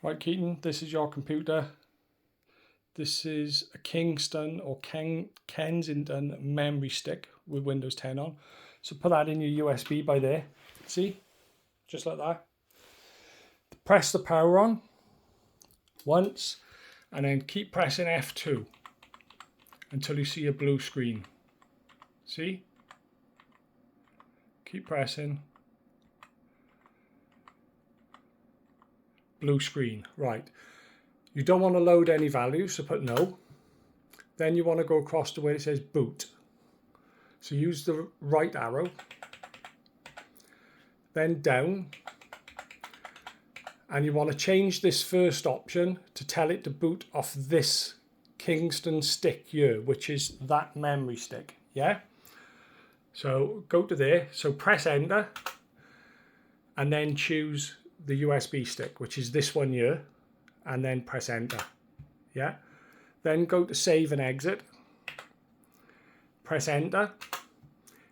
Right, Keaton, this is your computer. This is a Kingston or Kensington memory stick with Windows 10 on. So put that in your USB by there. See? Just like that. Press the power on once and then keep pressing F2 until you see a blue screen. See? Keep pressing. Blue screen. Right. You don't want to load any values, so put no. Then you want to go across to where it says boot. So use the right arrow. Then down. And you want to change this first option to tell it to boot off this Kingston stick here, which is that memory stick. Yeah? So go to there. So press enter. And then choose the USB stick, which is this one here. And then press enter. Yeah. Then go to save and exit. Press enter.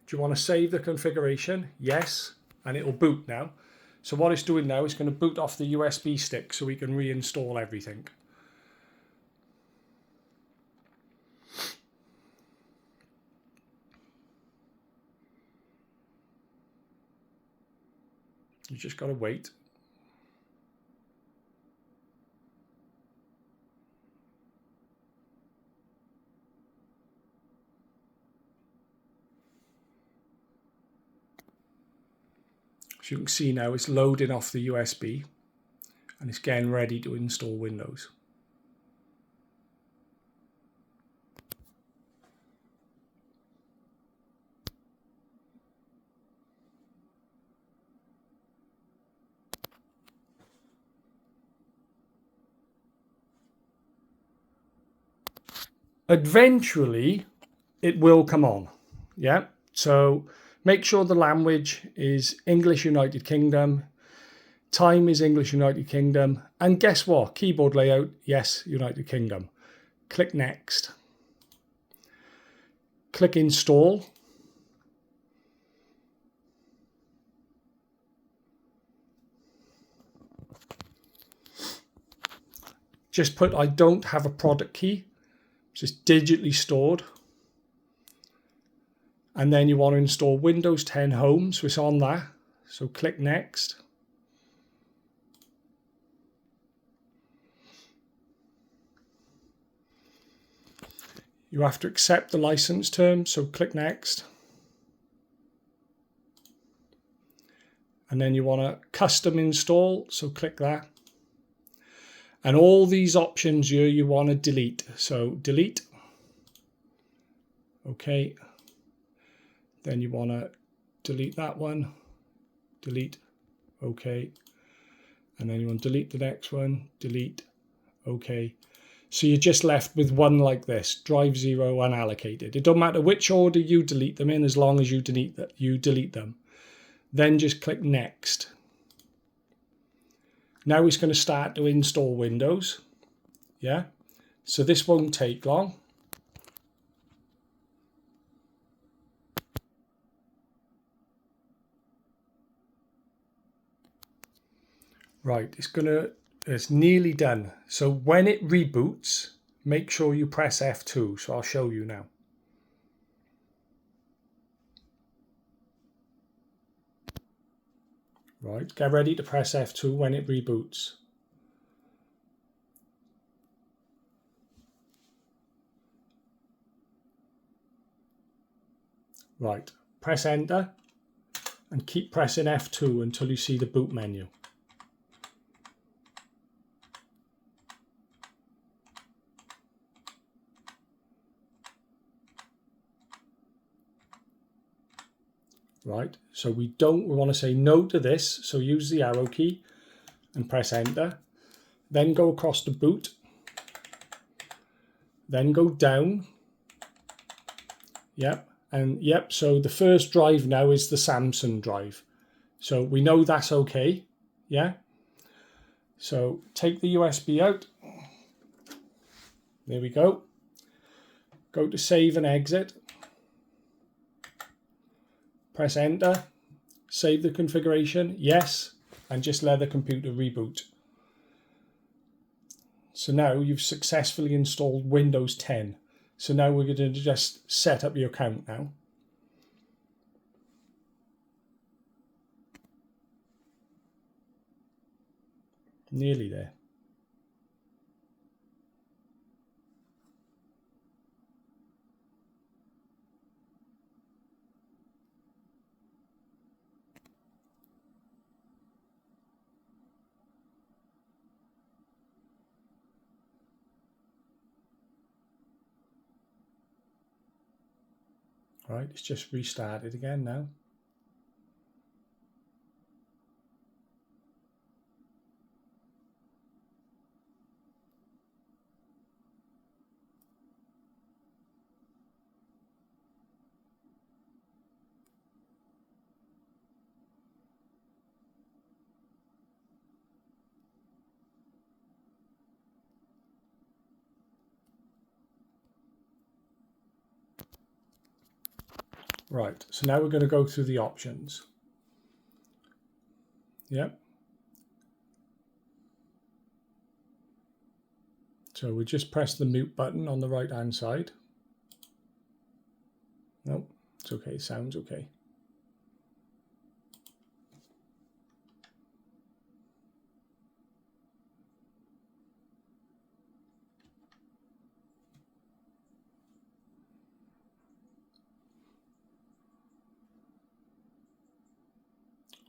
Do you want to save the configuration? Yes. And it will boot now. So what it's doing now is going to boot off the USB stick so we can reinstall everything. You just got to wait. So you can see now it's loading off the USB and it's getting ready to install Windows. Eventually it will come on. Yeah. So make sure the language is English United Kingdom. Time is English United Kingdom. And guess what? Keyboard layout, yes, United Kingdom. Click next. Click install. Just put I don't have a product key. It's just digitally stored. And then you want to install Windows 10 Home, so it's on that. So click next. You have to accept the license terms, so click next. And then you want to custom install, so click that. And all these options here you want to delete. So delete. Okay. Then you want to delete that one. Delete. Okay. And then you want to delete the next one. Delete. Okay. So you're just left with one like this. Drive 0 unallocated. It don't matter which order you delete them in as long as you delete them. Then just click next. Now it's going to start to install Windows. Yeah. So this won't take long. Right, it's nearly done. So when it reboots, make sure you press F2. So I'll show you now. Right, get ready to press F2 when it reboots. Right, press enter and keep pressing F2 until you see the boot menu. Right, so we want to say no to this, so use the arrow key and press enter. Then go across to boot. Then go down. Yep, and yep, so the first drive now is the Samsung drive. So we know that's okay, yeah? So take the USB out. There we go. Go to save and exit. Press enter, save the configuration, yes, and just let the computer reboot. So now you've successfully installed Windows 10. So now we're going to just set up your account now. Nearly there. Right, it's just restarted again now. Right, so now we're going to go through the options. Yep. So we just press the mute button on the right hand side. Nope, it's okay, sounds okay.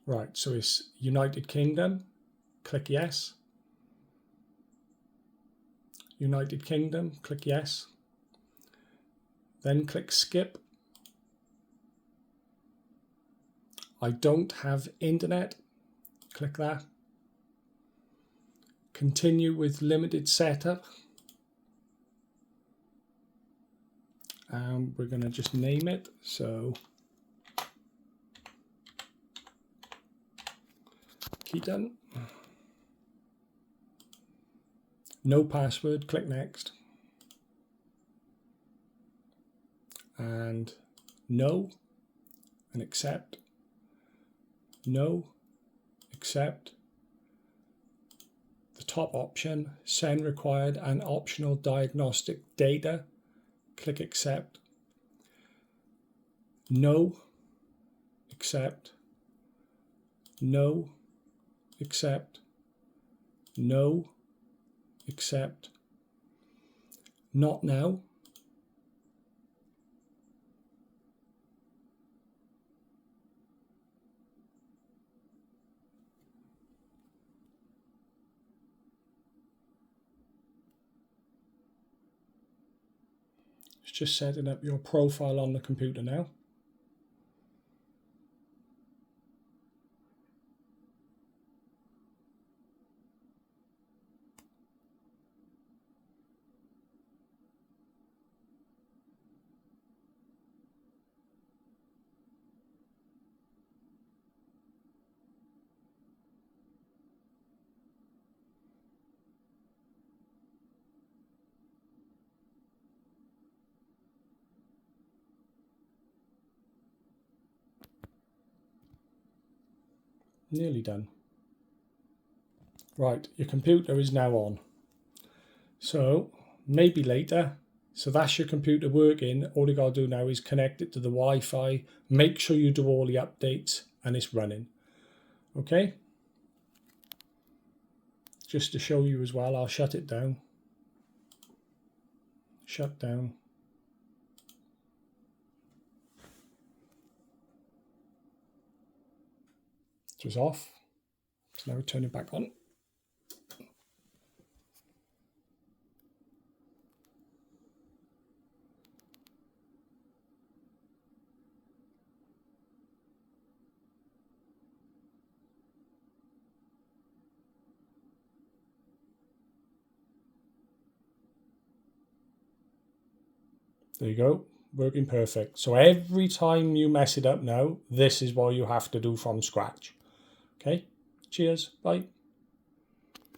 Right, so it's United Kingdom, click yes. United Kingdom, click yes. Then click skip. I don't have internet, click that. Continue with limited setup. And we're going to just name it, so Keaton. No password, click next. And no, and accept. No, accept. The top option, send required and optional diagnostic data. Click accept. No, accept. No, accept. No, accept. Not now. It's just setting up your profile on the computer now. Nearly done. Right, your computer is now on. So maybe later. So that's your computer working. All you got to do now is connect it to the Wi-Fi. Make sure you do all the updates and it's running. Okay. Just to show you as well, I'll shut it down. Shut down. It was off. So now we turn it back on. There you go, working perfect. So every time you mess it up now, this is what you have to do from scratch. Okay, cheers, bye.